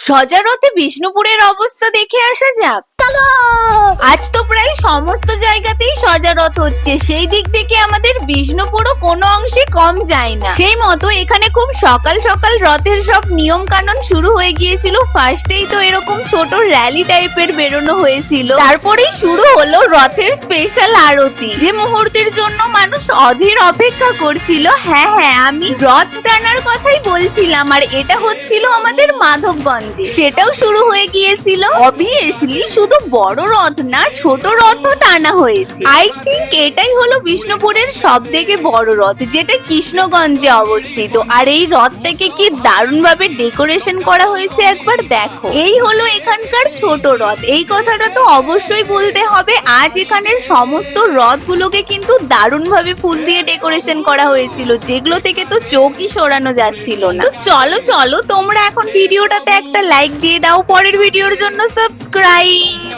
সজারথে বিষ্ণুপুরের অবস্থা দেখে আসা যাক। আজ তো প্রায় সমস্ত জায়গাতেই সজারথ হচ্ছে, সেই দিক থেকে আমাদের বিষ্ণুপুরও কোনো অংশে কম যায় না। সেই মতো এখানে খুব সকাল সকাল রথের সব নিয়ম কানুন শুরু হয়ে গিয়েছিল। ফার্স্টেই তো এরকম ছোট র্যালি টাইপের বেরোনো হয়েছিল, তারপরেই শুরু হলো রথের স্পেশাল আরতি, যে মুহূর্তের জন্য মানুষ অধীর অপেক্ষা করছিল। হ্যাঁ হ্যাঁ, আমি রথ টানার কথাই বলছিলাম, আর এটা হচ্ছিল আমাদের মাধবগঞ্জে। সেটাও শুরু হয়ে গিয়েছিল। অবভিয়াসলি শুধু বড় রথ না, ছোট রথও টানা হয়েছে। আই থিংক এটাই হলো বিষ্ণুপুরের সব থেকে বড় রথ, যেটা কৃষ্ণগঞ্জে অবস্থিত। আর এই রথটাকে কি দারুণ ভাবে ডেকোরেশন করা হয়েছে একবার দেখো। এই হলো এখানকার ছোট রথ। এই কথাটা তো অবশ্যই বলতে হবে, আজ এখানের সমস্ত রথগুলোকে কিন্তু দারুণ ভাবে ফুল দিয়ে ডেকোরেশন করা হয়েছিল, যেগুলো থেকে তো চোখই সরানো যাচ্ছিল না। তো চলো চলো, তোমরা এখন ভিডিওটাতে একটা লাইক দিয়ে দাও, পরের ভিডিওর জন্য সাবস্ক্রাইব।